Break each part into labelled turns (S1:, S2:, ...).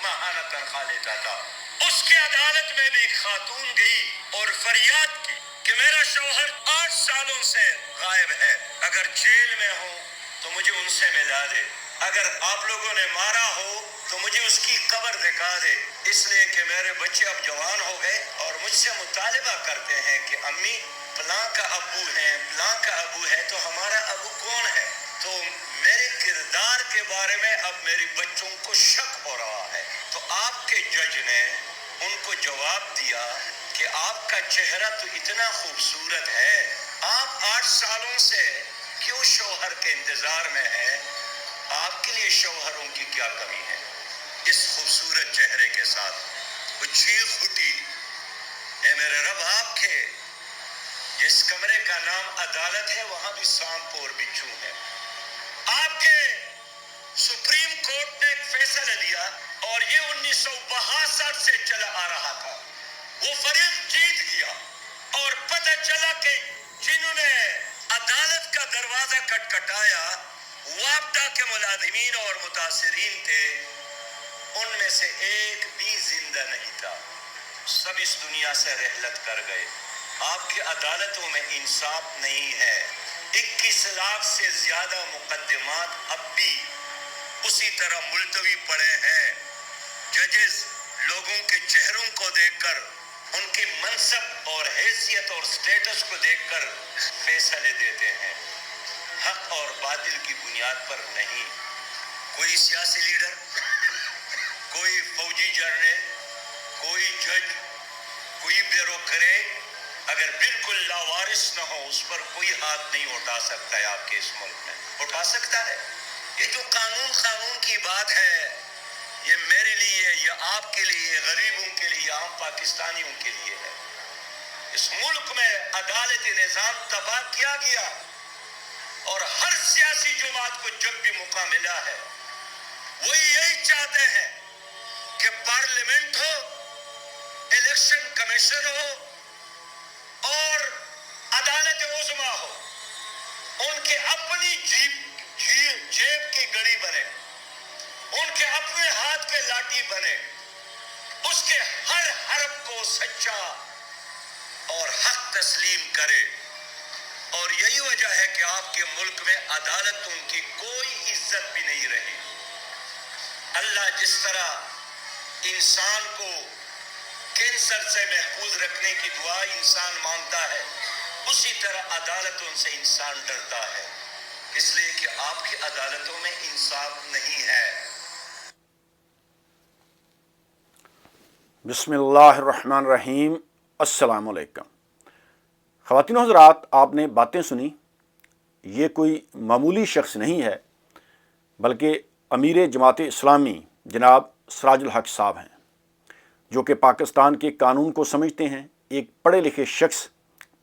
S1: ماہانہ تنخواہ لیتا تھا. اس کی عدالت میں بھی خاتون گئی اور فریاد کی کہ میرا شوہر 8 سالوں سے غائب ہے, اگر جیل میں ہو تو مجھے ان سے ملا دے, اگر آپ لوگوں نے مارا ہو تو مجھے اس کی قبر دکھا دے, اس لیے کہ میرے بچے اب جوان ہو گئے اور مجھ سے مطالبہ کرتے ہیں کہ امی فلاں کا ابو ہے, فلاں کا ابو ہے, تو ہمارا ابو کون ہے؟ تو میرے کردار کے بارے میں اب میری بچوں کو شک ہو رہا ہے. تو آپ کے جج نے ان کو جواب دیا کہ آپ کا چہرہ تو اتنا خوبصورت ہے, آپ 8 سالوں سے کیوں شوہر کے انتظار میں ہیں؟ آپ کے لیے شوہروں کی کیا کمی ہے؟ اس خوبصورت چہرے کے ساتھ وہ چیخ اٹھی, اے میرے رب, آپ کے جس کمرے کا نام عدالت ہے وہاں بھی سانپ اور بچھو ہے. آپ کے سپریم کورٹ نے ایک فیصلہ دیا اور یہ 1962 سے چلا آ رہا تھا. وہ فریق جیت گیا اور پتہ چلا کہ جنہوں نے عدالت کا دروازہ کٹکھٹایا وابڈا کے ملازمین اور متاثرین تھے, ان میں سے ایک بھی زندہ نہیں تھا, سب اس دنیا سے رحلت کر گئے. آپ کی عدالتوں میں انصاف نہیں ہے. 21 لاکھ سے زیادہ مقدمات اب بھی اسی طرح ملتوی پڑے ہیں. ججز لوگوں کے چہروں کو دیکھ کر, ان کی منصب اور حیثیت اور سٹیٹس کو دیکھ کر فیصلے دیتے ہیں, حق اور باطل کی بنیاد پر نہیں. کوئی سیاسی لیڈر, کوئی فوجی جنرل, کوئی جج, کوئی بیوروکریٹ اگر بالکل لاوارث نہ ہو اس پر کوئی ہاتھ نہیں اٹھا سکتا ہے. آپ کے اس ملک میں اٹھا سکتا ہے؟ یہ جو قانون کی بات ہے یہ میرے لیے, یہ آپ کے لیے, غریبوں کے لیے, عام پاکستانیوں کے لیے ہے. اس ملک میں عدالتی نظام تباہ کیا گیا اور ہر سیاسی جماعت کو جب بھی موقع ملا ہے وہ یہی چاہتے ہیں کہ پارلیمنٹ ہو, الیکشن کمیشن ہو اور عدالت عظمیٰ ہو, ان کے اپنی جیب کی گڑی بنے, ان کے اپنے ہاتھ کے لاٹھی بنے, اس کے ہر حرف کو سچا اور حق تسلیم کرے. اور یہی وجہ ہے کہ آپ کے ملک میں عدالتوں کی کوئی عزت بھی نہیں رہی. اللہ جس طرح انسان کو کینسر سے محفوظ رکھنے کی دعا انسان مانگتا ہے, اسی طرح عدالتوں سے انسان ڈرتا ہے, اس لیے کہ آپ کی عدالتوں میں انصاف نہیں ہے.
S2: بسم اللہ الرحمن الرحیم. السلام علیکم. خواتین و حضرات, آپ نے باتیں سنی. یہ کوئی معمولی شخص نہیں ہے بلکہ امیر جماعت اسلامی جناب سراج الحق صاحب ہیں, جو کہ پاکستان کے قانون کو سمجھتے ہیں, ایک پڑھے لکھے شخص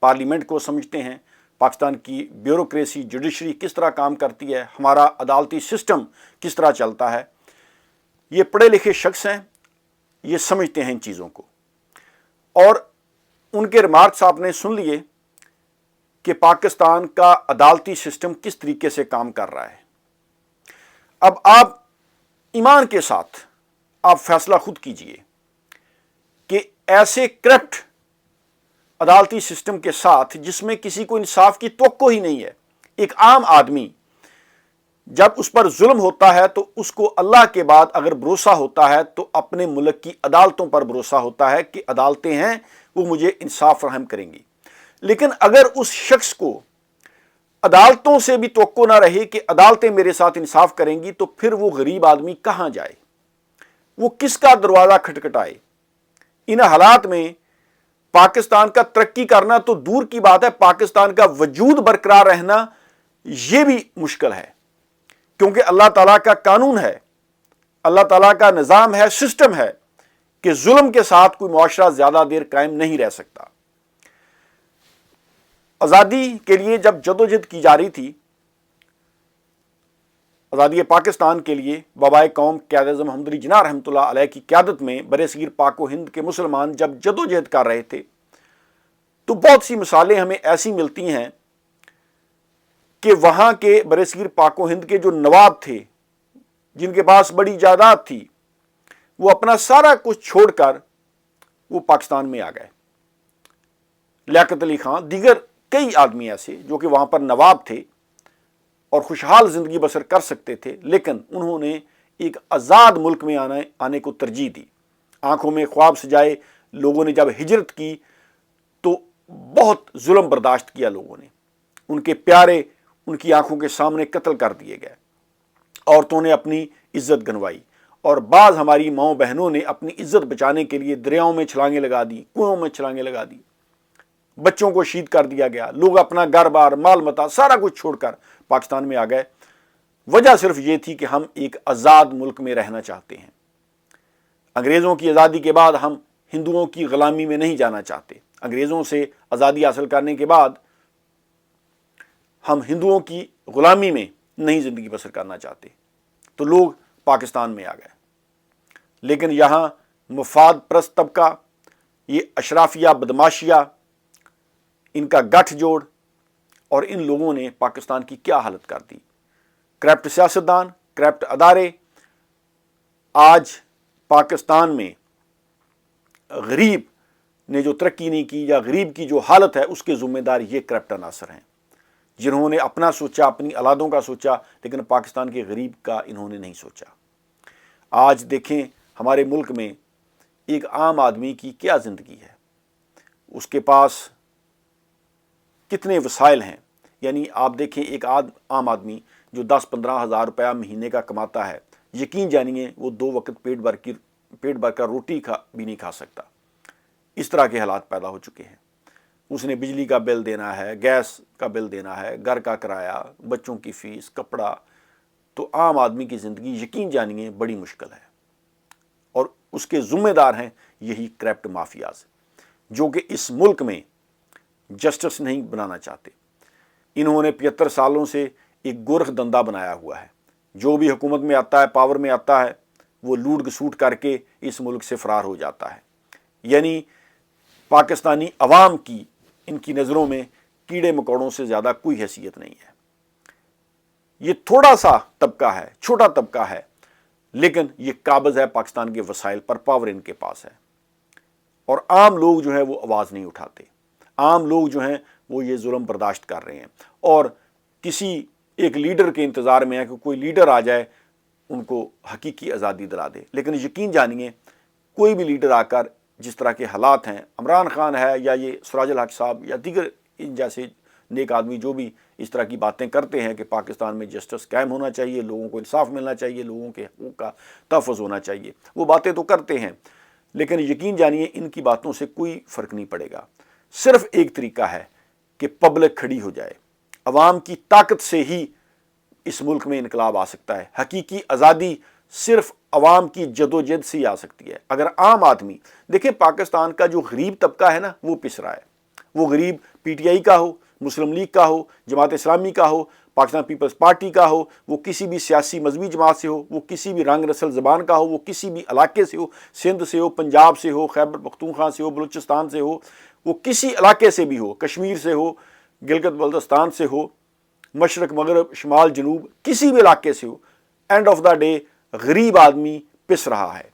S2: پارلیمنٹ کو سمجھتے ہیں, پاکستان کی بیوروکریسی جوڈیشری کس طرح کام کرتی ہے, ہمارا عدالتی سسٹم کس طرح چلتا ہے. یہ پڑھے لکھے شخص ہیں, یہ سمجھتے ہیں ان چیزوں کو, اور ان کے ریمارکس آپ نے سن لیے کہ پاکستان کا عدالتی سسٹم کس طریقے سے کام کر رہا ہے. اب آپ ایمان کے ساتھ آپ فیصلہ خود کیجئے کہ ایسے کرپٹ عدالتی سسٹم کے ساتھ جس میں کسی کو انصاف کی توقع ہی نہیں ہے, ایک عام آدمی جب اس پر ظلم ہوتا ہے تو اس کو اللہ کے بعد اگر بھروسہ ہوتا ہے تو اپنے ملک کی عدالتوں پر بھروسہ ہوتا ہے کہ عدالتیں ہیں وہ مجھے انصاف فراہم کریں گی. لیکن اگر اس شخص کو عدالتوں سے بھی توقع نہ رہے کہ عدالتیں میرے ساتھ انصاف کریں گی تو پھر وہ غریب آدمی کہاں جائے, وہ کس کا دروازہ کھٹکھٹائے. ان حالات میں پاکستان کا ترقی کرنا تو دور کی بات ہے, پاکستان کا وجود برقرار رہنا یہ بھی مشکل ہے, کیونکہ اللہ تعالیٰ کا قانون ہے, اللہ تعالیٰ کا نظام ہے, سسٹم ہے کہ ظلم کے ساتھ کوئی معاشرہ زیادہ دیر قائم نہیں رہ سکتا. آزادی کے لیے جب جدوجہد کی جا رہی تھی, آزادی پاکستان کے لیے بابائے قوم قائد اعظم محمد علی جناح رحمۃ اللہ علیہ کی قیادت میں برصغیر پاک و ہند کے مسلمان جب جدوجہد کر رہے تھے تو بہت سی مثالیں ہمیں ایسی ملتی ہیں کہ وہاں کے برصغیر پاک و ہند کے جو نواب تھے, جن کے پاس بڑی جائیداد تھی, وہ اپنا سارا کچھ چھوڑ کر وہ پاکستان میں آ گئے۔ لیاقت علی خان، دیگر کئی آدمی ایسے جو کہ وہاں پر نواب تھے اور خوشحال زندگی بسر کر سکتے تھے، لیکن انہوں نے ایک آزاد ملک میں آنے کو ترجیح دی۔ آنکھوں میں خواب سجائے لوگوں نے جب ہجرت کی تو بہت ظلم برداشت کیا لوگوں نے، ان کے پیارے ان کی آنکھوں کے سامنے قتل کر دیے گئے، عورتوں نے اپنی عزت گنوائی، اور بعض ہماری ماؤں بہنوں نے اپنی عزت بچانے کے لیے دریاؤں میں چھلانگیں لگا دی، کنووں میں چھلانگیں لگا دی، بچوں کو شہید کر دیا گیا، لوگ اپنا گھر بار مال متا سارا کچھ چھوڑ کر پاکستان میں آ گئے۔ وجہ صرف یہ تھی کہ ہم ایک آزاد ملک میں رہنا چاہتے ہیں۔ انگریزوں کی آزادی کے بعد ہم ہندوؤں کی غلامی میں نہیں جانا چاہتے، انگریزوں سے آزادی حاصل کرنے کے بعد ہم ہندوؤں کی غلامی میں نہیں زندگی بسر کرنا چاہتے، تو لوگ پاکستان میں آ گئے۔ لیکن یہاں مفاد پرست طبقہ، یہ اشرافیہ بدماشیہ، ان کا گٹھ جوڑ، اور ان لوگوں نے پاکستان کی کیا حالت کر دی۔ کرپٹ سیاستدان، کرپٹ ادارے، آج پاکستان میں غریب نے جو ترقی نہیں کی یا غریب کی جو حالت ہے اس کے ذمہ دار یہ کرپٹ عناصر ہیں، جنہوں نے اپنا سوچا، اپنی اولادوں کا سوچا، لیکن پاکستان کے غریب کا انہوں نے نہیں سوچا۔ آج دیکھیں ہمارے ملک میں ایک عام آدمی کی کیا زندگی ہے، اس کے پاس کتنے وسائل ہیں۔ یعنی آپ دیکھیں ایک عام آدمی جو 10-15 ہزار روپیہ مہینے کا کماتا ہے، یقین جانیے وہ 2 وقت پیٹ بھر کر روٹی بھی نہیں کھا سکتا۔ اس طرح کے حالات پیدا ہو چکے ہیں۔ اس نے بجلی کا بل دینا ہے، گیس کا بل دینا ہے، گھر کا کرایہ، بچوں کی فیس، کپڑا، تو عام آدمی کی زندگی یقین جانیے بڑی مشکل ہے، اور اس کے ذمہ دار ہیں یہی کرپٹ مافیاز، جو کہ اس ملک میں جسٹس نہیں بنانا چاہتے۔ انہوں نے 75 سالوں سے ایک گورکھ دندا بنایا ہوا ہے، جو بھی حکومت میں آتا ہے، پاور میں آتا ہے، وہ لوٹ گسوٹ کر کے اس ملک سے فرار ہو جاتا ہے۔ یعنی پاکستانی عوام کی ان کی نظروں میں کیڑے مکوڑوں سے زیادہ کوئی حیثیت نہیں ہے۔ یہ تھوڑا سا طبقہ ہے، چھوٹا طبقہ ہے، لیکن یہ قابض ہے پاکستان کے وسائل پر، پاور ان کے پاس ہے، اور عام لوگ جو ہیں وہ آواز نہیں اٹھاتے۔ عام لوگ جو ہیں وہ یہ ظلم برداشت کر رہے ہیں، اور کسی ایک لیڈر کے انتظار میں ہے کہ کوئی لیڈر آ جائے ان کو حقیقی آزادی دلا دے۔ لیکن یقین جانیے کوئی بھی لیڈر آ کر جس طرح کے حالات ہیں، عمران خان ہے یا یہ سراج الحق صاحب یا دیگر ان جیسے نیک آدمی جو بھی اس طرح کی باتیں کرتے ہیں کہ پاکستان میں جسٹس قائم ہونا چاہیے، لوگوں کو انصاف ملنا چاہیے، لوگوں کے حقوق کا تحفظ ہونا چاہیے، وہ باتیں تو کرتے ہیں، لیکن یقین جانیے ان کی باتوں سے کوئی فرق نہیں پڑے گا۔ صرف ایک طریقہ ہے کہ پبلک کھڑی ہو جائے، عوام کی طاقت سے ہی اس ملک میں انقلاب آ سکتا ہے۔ حقیقی آزادی صرف عوام کی جدوجہد سے ہی آ سکتی ہے۔ اگر عام آدمی، دیکھیں پاکستان کا جو غریب طبقہ ہے نا وہ پس رہا ہے، وہ غریب پی ٹی آئی کا ہو، مسلم لیگ کا ہو، جماعت اسلامی کا ہو، پاکستان پیپلز پارٹی کا ہو، وہ کسی بھی سیاسی مذہبی جماعت سے ہو، وہ کسی بھی رنگ نسل زبان کا ہو، وہ کسی بھی علاقے سے ہو، سندھ سے ہو، پنجاب سے ہو، خیبر پختونخوا سے ہو، بلوچستان سے ہو، وہ کسی علاقے سے بھی ہو، کشمیر سے ہو، گلگت بلتستان سے ہو، مشرق مغرب شمال جنوب کسی بھی علاقے سے ہو، اینڈ آف دا ڈے غریب آدمی پس رہا ہے۔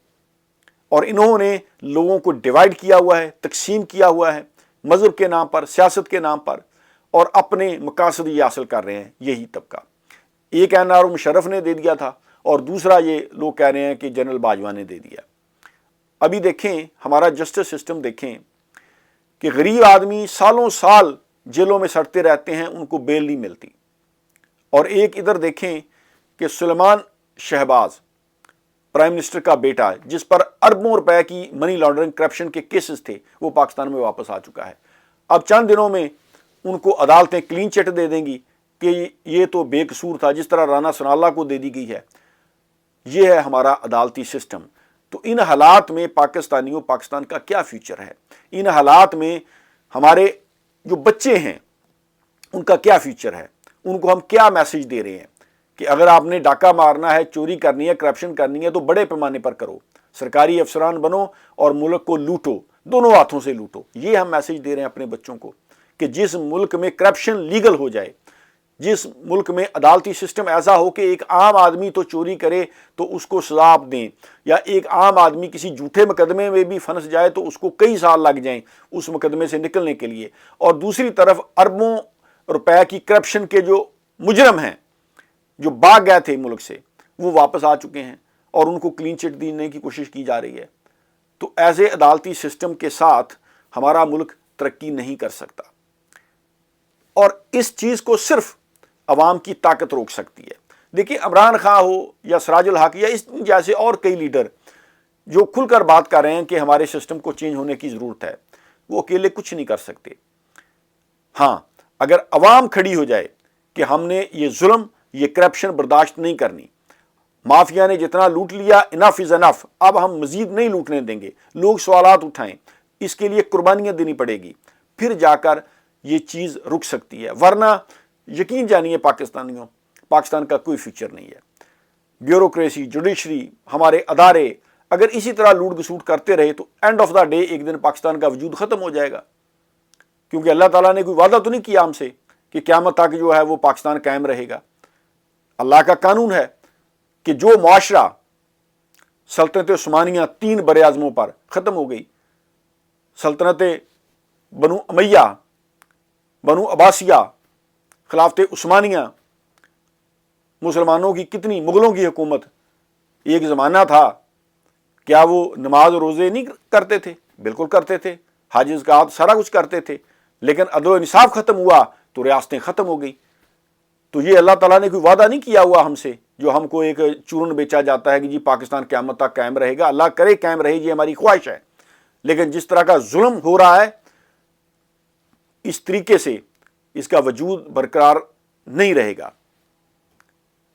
S2: اور انہوں نے لوگوں کو ڈیوائیڈ کیا ہوا ہے، تقسیم کیا ہوا ہے، مذہب کے نام پر، سیاست کے نام پر، اور اپنے مقاصد یہ حاصل کر رہے ہیں یہی طبقہ۔ ایک NRO مشرف نے دے دیا تھا، اور دوسرا یہ لوگ کہہ رہے ہیں کہ جنرل باجوہ نے دے دیا۔ ابھی دیکھیں ہمارا جسٹس سسٹم، دیکھیں کہ غریب آدمی سالوں سال جیلوں میں سڑتے رہتے ہیں، ان کو بیل نہیں ملتی۔ اور ایک ادھر دیکھیں کہ سلیمان شہباز پرائم منسٹر کا بیٹا، جس پر اربوں روپے کی منی لانڈرنگ کرپشن کے کیسز تھے، وہ پاکستان میں واپس آ چکا ہے۔ اب چند دنوں میں ان کو عدالتیں کلین چٹ دے دیں گی کہ یہ تو بے قصور تھا، جس طرح رانا ثناءاللہ کو دے دی گئی ہے۔ یہ ہے ہمارا عدالتی سسٹم۔ تو ان حالات میں پاکستان کا کیا فیوچر ہے؟ ان حالات میں ہمارے جو بچے ہیں ان کا کیا فیوچر ہے؟ ان کو ہم کیا میسج دے رہے ہیں کہ اگر آپ نے ڈاکہ مارنا ہے، چوری کرنی ہے، کرپشن کرنی ہے تو بڑے پیمانے پر کرو، سرکاری افسران بنو اور ملک کو لوٹو، دونوں ہاتھوں سے لوٹو۔ یہ ہم میسج دے رہے ہیں اپنے بچوں کو کہ جس ملک میں کرپشن لیگل ہو جائے، جس ملک میں عدالتی سسٹم ایسا ہو کہ ایک عام آدمی تو چوری کرے تو اس کو سزا آپ دیں، یا ایک عام آدمی کسی جھوٹے مقدمے میں بھی پھنس جائے تو اس کو کئی سال لگ جائیں اس مقدمے سے نکلنے کے لیے، اور دوسری طرف اربوں روپے کی کرپشن کے جو مجرم ہیں جو بھاگ گئے تھے ملک سے وہ واپس آ چکے ہیں اور ان کو کلین چٹ دینے کی کوشش کی جا رہی ہے. تو ایسے عدالتی سسٹم کے ساتھ ہمارا ملک ترقی نہیں کر سکتا، اور اس چیز کو صرف عوام کی طاقت روک سکتی ہے. دیکھیے عمران خان ہو یا سراج الحق یا اس جیسے اور کئی لیڈر جو کھل کر بات کر رہے ہیں کہ ہمارے سسٹم کو چینج ہونے کی ضرورت ہے، وہ اکیلے کچھ نہیں کر سکتے. ہاں اگر عوام کھڑی ہو جائے کہ ہم نے یہ ظلم یہ کرپشن برداشت نہیں کرنی، مافیا نے جتنا لوٹ لیا انف از انف، اب ہم مزید نہیں لوٹنے دیں گے، لوگ سوالات اٹھائیں، اس کے لیے قربانیاں دینی پڑے گی، پھر جا کر یہ چیز رک سکتی ہے. ورنہ یقین جانیے پاکستانیوں، پاکستان کا کوئی فیوچر نہیں ہے. بیوروکریسی، جوڈیشری، ہمارے ادارے اگر اسی طرح لوٹ گسوٹ کرتے رہے تو اینڈ آف دا ڈے ایک دن پاکستان کا وجود ختم ہو جائے گا. کیونکہ اللہ تعالیٰ نے کوئی وعدہ تو نہیں کیا ہم سے کہ قیامت تک جو ہے وہ پاکستان قائم رہے گا. اللہ کا قانون ہے کہ جو معاشرہ سلطنت عثمانیہ 3 بر اعظموں پر ختم ہو گئی، سلطنت بنو امیہ، بنو عباسیہ، خلافت عثمانیہ، مسلمانوں کی کتنی مغلوں کی حکومت، ایک زمانہ تھا کیا وہ نماز روزے نہیں کرتے تھے؟ بالکل کرتے تھے، حج زکوٰۃ سارا کچھ کرتے تھے، لیکن عدل و انصاف ختم ہوا تو ریاستیں ختم ہو گئی. تو یہ اللہ تعالیٰ نے کوئی وعدہ نہیں کیا ہوا ہم سے جو ہم کو ایک چورن بیچا جاتا ہے کہ جی پاکستان قیامت تک قائم رہے گا. اللہ کرے قائم رہے، یہ ہماری خواہش ہے، لیکن جس طرح کا ظلم ہو رہا ہے اس طریقے سے اس کا وجود برقرار نہیں رہے گا.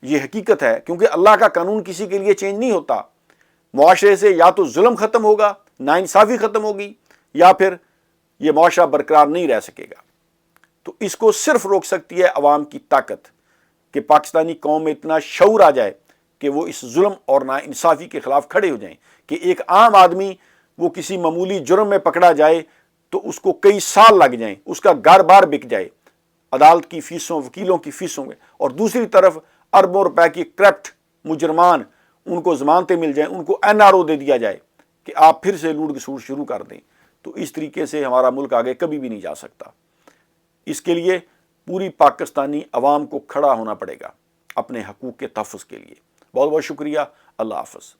S2: یہ حقیقت ہے، کیونکہ اللہ کا قانون کسی کے لیے چینج نہیں ہوتا. معاشرے سے یا تو ظلم ختم ہوگا، ناانصافی ختم ہوگی، یا پھر یہ معاشرہ برقرار نہیں رہ سکے گا. تو اس کو صرف روک سکتی ہے عوام کی طاقت، کہ پاکستانی قوم میں اتنا شعور آ جائے کہ وہ اس ظلم اور ناانصافی کے خلاف کھڑے ہو جائیں. کہ ایک عام آدمی وہ کسی معمولی جرم میں پکڑا جائے تو اس کو کئی سال لگ جائیں، اس کا گھر بار بک جائے عدالت کی فیسوں، وکیلوں کی فیسوں میں، اور دوسری طرف اربوں روپے کی کرپٹ مجرمان ان کو ضمانتیں مل جائیں، ان کو NRO دے دیا جائے کہ آپ پھر سے لوٹ گسوٹ شروع کر دیں. تو اس طریقے سے ہمارا ملک آگے کبھی بھی نہیں جا سکتا. اس کے لیے پوری پاکستانی عوام کو کھڑا ہونا پڑے گا اپنے حقوق کے تحفظ کے لیے. بہت بہت شکریہ. اللہ حافظ.